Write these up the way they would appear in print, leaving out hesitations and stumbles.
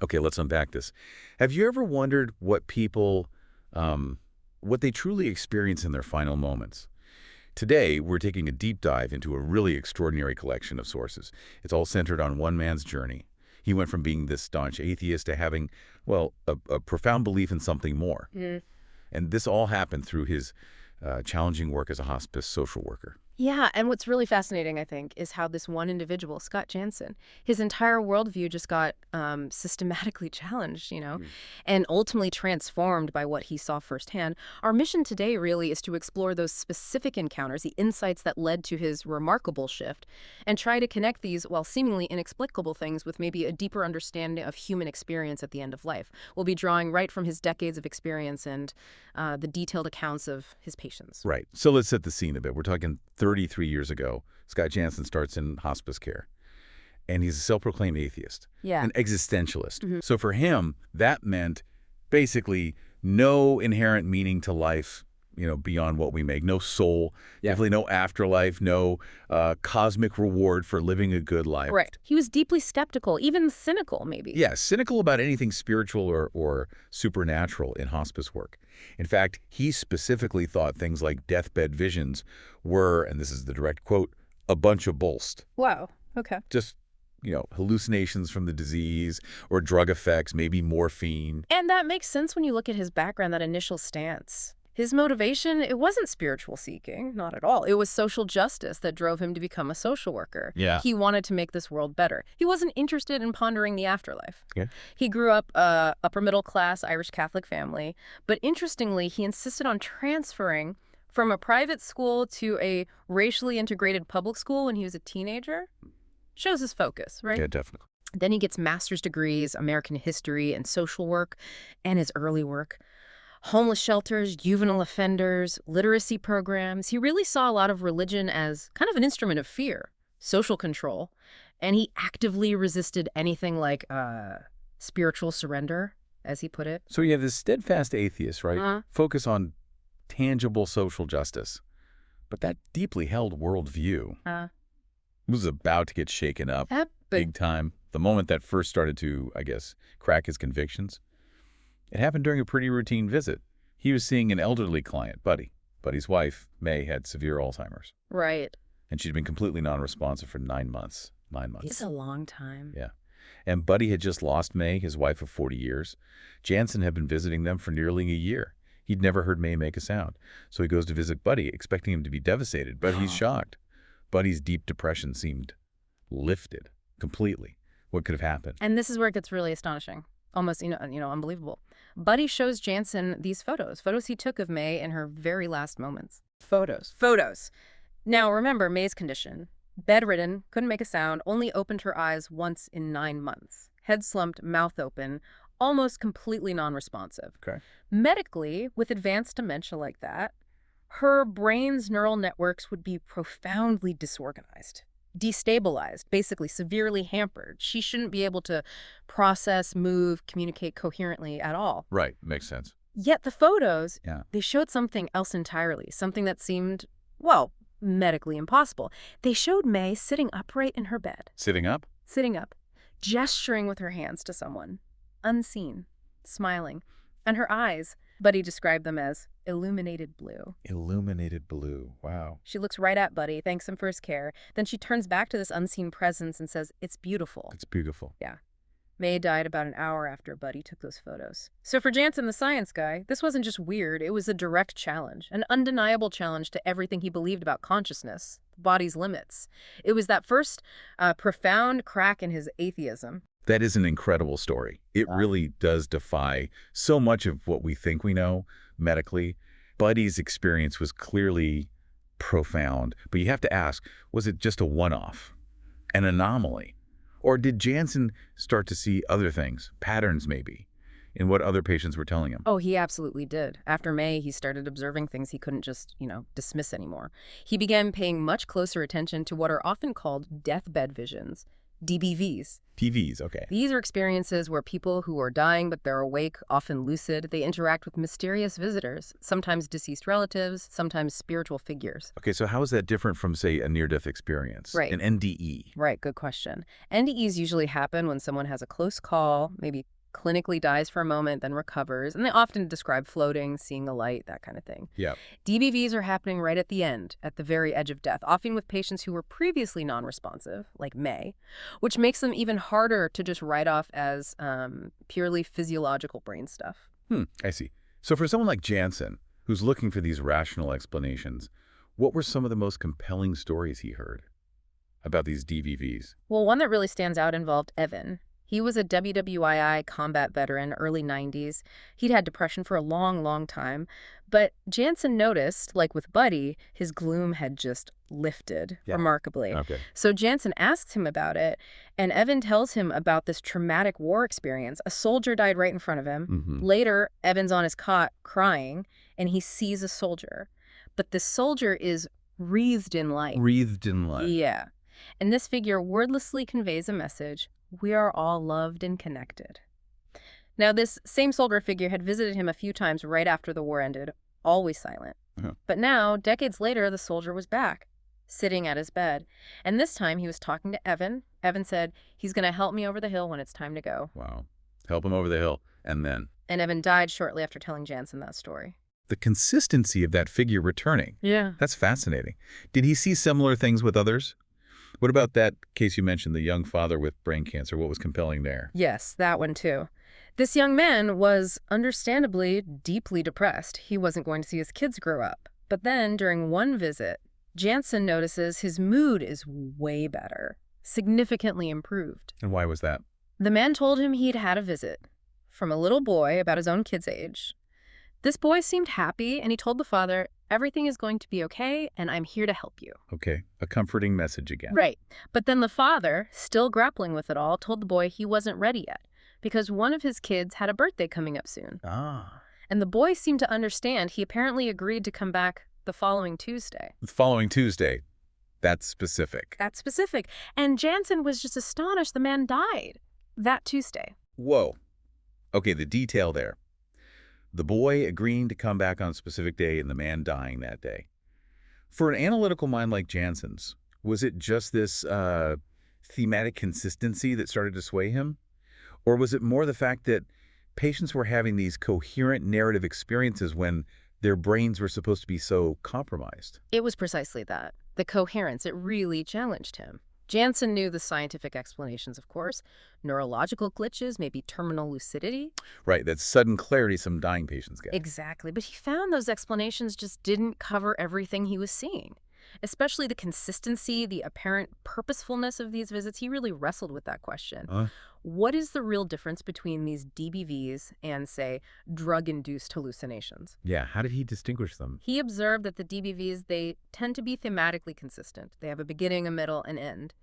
Okay, let's unpack this. Have you ever wondered what people, what they truly experience in their final moments? Today, we're taking a deep dive into a really extraordinary collection of sources. It's all centered on one man's journey. He went from being this staunch atheist to having, well, a profound belief in something more. And this all happened through his challenging work as a hospice social worker. Yeah, and what's really fascinating, I think, is how this one individual, Scott Jansen, his entire worldview just got systematically challenged, and ultimately transformed by what he saw firsthand. Our mission today really is to explore those specific encounters, the insights that led to his remarkable shift, and try to connect these, while seemingly inexplicable things, with maybe a deeper understanding of human experience at the end of life. We'll be drawing right from his decades of experience and the detailed accounts of his patients. Right. So let's set the scene a bit. We're talking 33 years ago. Scott Jansen starts in hospice care, and he's a self-proclaimed atheist, an existentialist. So for him, that meant basically no inherent meaning to life, beyond what we make. No soul, definitely no afterlife, no cosmic reward for living a good life. Right. He was deeply skeptical, even cynical, maybe. Yeah, cynical about anything spiritual or supernatural in hospice work. In fact, he specifically thought things like deathbed visions were, and this is the direct quote, a bunch of bullst. Wow. Okay. Just, hallucinations from the disease or drug effects, maybe morphine. And that makes sense when you look at his background, that initial stance. His motivation, it wasn't spiritual seeking, not at all. It was social justice that drove him to become a social worker. Yeah. He wanted to make this world better. He wasn't interested in pondering the afterlife. Yeah. He grew up upper middle class Irish Catholic family, but interestingly, he insisted on transferring from a private school to a racially integrated public school when he was a teenager. Shows his focus, right? Yeah, definitely. Then he gets master's degrees, American history and social work, and his early work. Homeless shelters, juvenile offenders, literacy programs. He really saw a lot of religion as kind of an instrument of fear, social control, and he actively resisted anything like spiritual surrender, as he put it. So you have this steadfast atheist, right? Focus on tangible social justice. But that deeply held worldview was about to get shaken up big time. The moment that first started to, I guess, crack his convictions. It happened during a pretty routine visit. He was seeing an elderly client, Buddy. Buddy's wife, May, had severe Alzheimer's. Right. And she'd been completely non-responsive for 9 months. 9 months. It's a long time. Yeah. And Buddy had just lost May, his wife of 40 years. Jansen had been visiting them for nearly a year. He'd never heard May make a sound. So he goes to visit Buddy, expecting him to be devastated, but he's shocked. Buddy's deep depression seemed lifted completely. What could have happened? And this is where it gets really astonishing. Almost, unbelievable. Buddy shows Jansen these photos he took of May in her very last moments. Photos. Now, remember May's condition. Bedridden, couldn't make a sound, only opened her eyes once in 9 months. Head slumped, mouth open, almost completely non-responsive. Okay. Medically, with advanced dementia like that, her brain's neural networks would be profoundly disorganized. Destabilized, basically severely hampered. She shouldn't be able to process, move, communicate coherently at all. Right. Makes sense. Yet the photos, Yeah. they showed something else entirely, something that seemed, well, medically impossible. They showed May sitting upright in her bed. Sitting up? Sitting up, gesturing with her hands to someone, unseen, smiling. And her eyes, Buddy described them as illuminated blue. Illuminated blue. Wow. She looks right at Buddy, thanks him for his care. Then she turns back to this unseen presence and says, "It's beautiful." It's beautiful. Yeah. May died about an hour after Buddy took those photos. So for Jansen, the science guy, this wasn't just weird. It was a direct challenge, an undeniable challenge to everything he believed about consciousness, the body's limits. It was that first profound crack in his atheism. That is an incredible story. It really does defy so much of what we think we know medically. Buddy's experience was clearly profound, but you have to ask, was it just a one-off, an anomaly? Or did Jansen start to see other things, patterns maybe, in what other patients were telling him? Oh, he absolutely did. After May, he started observing things he couldn't just, dismiss anymore. He began paying much closer attention to what are often called deathbed visions. DBVs. PVs, okay. These are experiences where people who are dying but they're awake, often lucid, they interact with mysterious visitors, sometimes deceased relatives, sometimes spiritual figures. Okay, so how is that different from, say, a near-death experience? Right. An NDE? Right, good question. NDEs usually happen when someone has a close call, maybe clinically dies for a moment, then recovers, and they often describe floating, seeing a light, that kind of thing. Yeah. DBVs are happening right at the end, at the very edge of death, often with patients who were previously non-responsive, like May, which makes them even harder to just write off as purely physiological brain stuff. I see. So for someone like Jansen, who's looking for these rational explanations, what were some of the most compelling stories he heard about these DVVs? Well, one that really stands out involved Evan. He was a WWII combat veteran, early 90s. He'd had depression for a long, long time. But Jansen noticed, like with Buddy, his gloom had just lifted remarkably. Okay. So Jansen asks him about it, and Evan tells him about this traumatic war experience. A soldier died right in front of him. Later, Evan's on his cot crying, and he sees a soldier. But the soldier is wreathed in light. Wreathed in light. Yeah. And this figure wordlessly conveys a message: we are all loved and connected. Now, this same soldier figure had visited him a few times right after the war ended, always silent. But now, decades later, the soldier was back, sitting at his bed. And this time, he was talking to Evan. Evan said, he's going to help me over the hill when it's time to go. Wow. Help him over the hill. And then? And Evan died shortly after telling Jansen that story. The consistency of that figure returning. Yeah. That's fascinating. Did he see similar things with others? What about that case you mentioned, the young father with brain cancer? What was compelling there? Yes, that one too. This young man was understandably deeply depressed. He wasn't going to see his kids grow up. But then, during one visit, Jansen notices his mood is way better, significantly improved. And why was that? The man told him he'd had a visit from a little boy about his own kid's age. This boy seemed happy, and he told the father, everything is going to be okay, and I'm here to help you. Okay, a comforting message again. Right. But then the father, still grappling with it all, told the boy he wasn't ready yet because one of his kids had a birthday coming up soon. And the boy seemed to understand. He apparently agreed to come back the following Tuesday. The following Tuesday. That's specific. That's specific. And Jansen was just astonished the man died that Tuesday. Whoa. Okay, the detail there. The boy agreeing to come back on a specific day and the man dying that day. For an analytical mind like Jansen's, was it just this thematic consistency that started to sway him? Or was it more the fact that patients were having these coherent narrative experiences when their brains were supposed to be so compromised? It was precisely that. The coherence, it really challenged him. Jansen knew the scientific explanations, of course. Neurological glitches, maybe terminal lucidity. Right, that sudden clarity some dying patients get. Exactly, but he found those explanations just didn't cover everything he was seeing. Especially the consistency, the apparent purposefulness of these visits. He really wrestled with that question. What is the real difference between these DBVs and, say, drug-induced hallucinations? Yeah, how did he distinguish them? He observed that the DBVs, they tend to be thematically consistent. They have a beginning, a middle, an end.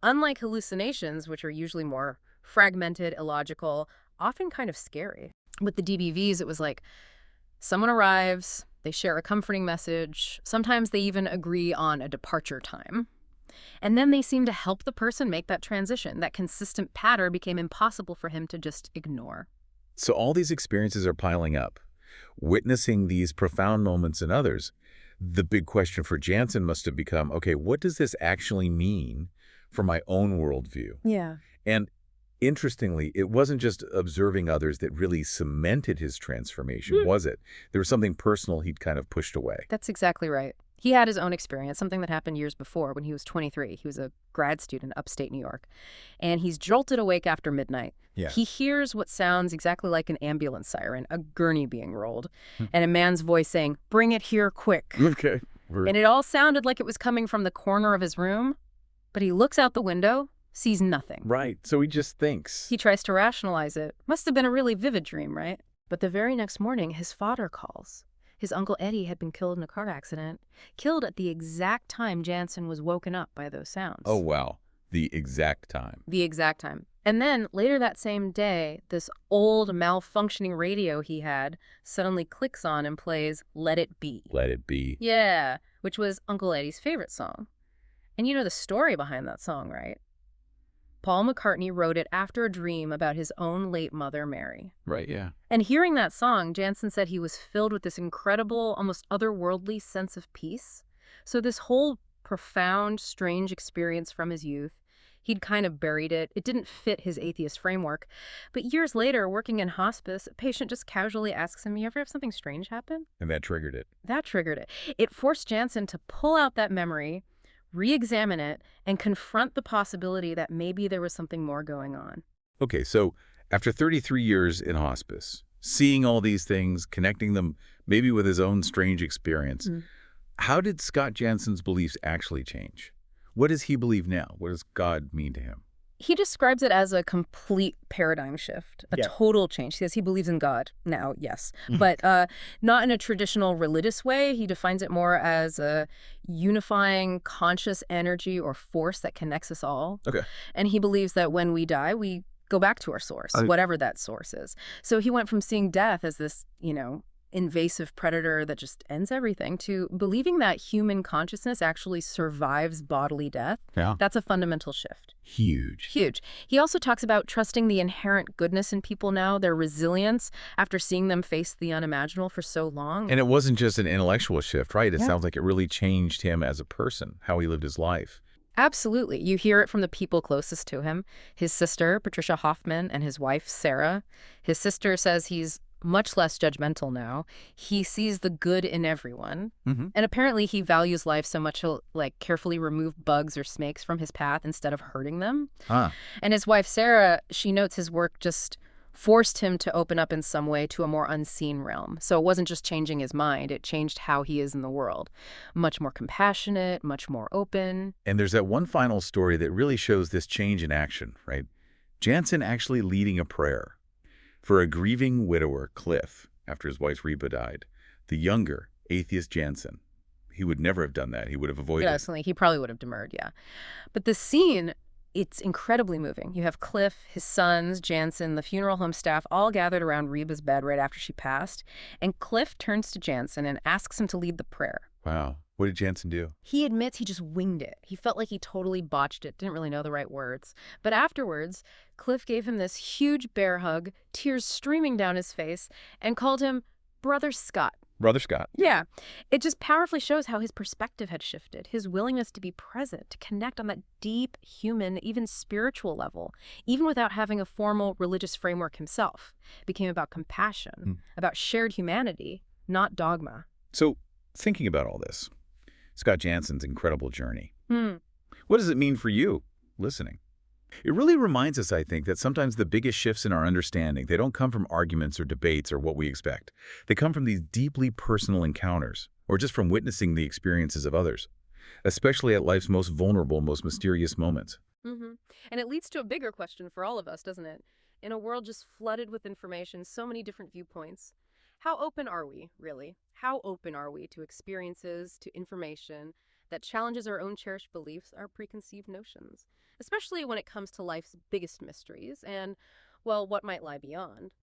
Unlike hallucinations, which are usually more fragmented, illogical, often kind of scary. With the DBVs, it was like someone arrives, they share a comforting message. Sometimes they even agree on a departure time. And then they seem to help the person make that transition. That consistent pattern became impossible for him to just ignore. So all these experiences are piling up. Witnessing these profound moments in others, the big question for Jansen must have become, okay, what does this actually mean for my own worldview? Yeah. And interestingly, it wasn't just observing others that really cemented his transformation, was it? There was something personal he'd kind of pushed away. That's exactly right. He had his own experience, something that happened years before when he was 23. He was a grad student upstate New York. And he's jolted awake after midnight. Yeah. He hears what sounds exactly like an ambulance siren, a gurney being rolled, and a man's voice saying, "Bring it here quick." Okay. And it all sounded like it was coming from the corner of his room. But he looks out the window, sees nothing. Right. So he just thinks. He tries to rationalize it. Must have been a really vivid dream, right? But the very next morning, his father calls. His Uncle Eddie had been killed in a car accident, killed at the exact time Jansen was woken up by those sounds. Oh, wow. The exact time. The exact time. And then, later that same day, this old malfunctioning radio he had suddenly clicks on and plays Let It Be. Let It Be. Yeah, which was Uncle Eddie's favorite song. And you know the story behind that song, right? Paul McCartney wrote it after a dream about his own late mother, Mary. Right, yeah. And hearing that song, Jansen said he was filled with this incredible, almost otherworldly sense of peace. So this whole profound, strange experience from his youth, he'd kind of buried it. It didn't fit his atheist framework. But years later, working in hospice, a patient just casually asks him, "You ever have something strange happen?" And that triggered it. That triggered it. It forced Jansen to pull out that memory, re-examine it, and confront the possibility that maybe there was something more going on. Okay, so after 33 years in hospice, seeing all these things, connecting them maybe with his own strange experience, how did Scott Jansen's beliefs actually change? What does he believe now? What does God mean to him? He describes it as a complete paradigm shift, a total change. He says he believes in God now, yes, but not in a traditional religious way. He defines it more as a unifying conscious energy or force that connects us all. Okay. And he believes that when we die, we go back to our source, whatever that source is. So he went from seeing death as this, invasive predator that just ends everything to believing that human consciousness actually survives bodily death. Yeah. That's a fundamental shift. Huge. Huge. He also talks about trusting the inherent goodness in people now, their resilience after seeing them face the unimaginable for so long. And it wasn't just an intellectual shift, right? It sounds like it really changed him as a person, how he lived his life. Absolutely. You hear it from the people closest to him. His sister, Patricia Hoffman, and his wife, Sarah. His sister says he's much less judgmental now. He sees the good in everyone. And apparently he values life so much he'll carefully remove bugs or snakes from his path instead of hurting them. And his wife, Sarah, she notes his work just forced him to open up in some way to a more unseen realm. So it wasn't just changing his mind, it changed how he is in the world. Much more compassionate, much more open. And there's that one final story that really shows this change in action, right? Jansen actually leading a prayer for a grieving widower, Cliff, after his wife Reba died. The younger, atheist Jansen. He would never have done that. He would have avoided it. Definitely. He probably would have demurred, yeah. But the scene, it's incredibly moving. You have Cliff, his sons, Jansen, the funeral home staff all gathered around Reba's bed right after she passed. And Cliff turns to Jansen and asks him to lead the prayer. Wow. What did Jansen do? He admits he just winged it. He felt like he totally botched it, didn't really know the right words. But afterwards, Cliff gave him this huge bear hug, tears streaming down his face, and called him Brother Scott. Brother Scott. Yeah. It just powerfully shows how his perspective had shifted, his willingness to be present, to connect on that deep human, even spiritual level, even without having a formal religious framework himself. It became about compassion, about shared humanity, not dogma. So, thinking about all this, Scott Jansen's incredible journey. What does it mean for you listening? It really reminds us, I think, that sometimes the biggest shifts in our understanding, they don't come from arguments or debates or what we expect. They come from these deeply personal encounters or just from witnessing the experiences of others, especially at life's most vulnerable, most mysterious moments. And it leads to a bigger question for all of us, doesn't it? In a world just flooded with information, so many different viewpoints, how open are we, really? How open are we to experiences, to information that challenges our own cherished beliefs, our preconceived notions, especially when it comes to life's biggest mysteries and, well, what might lie beyond?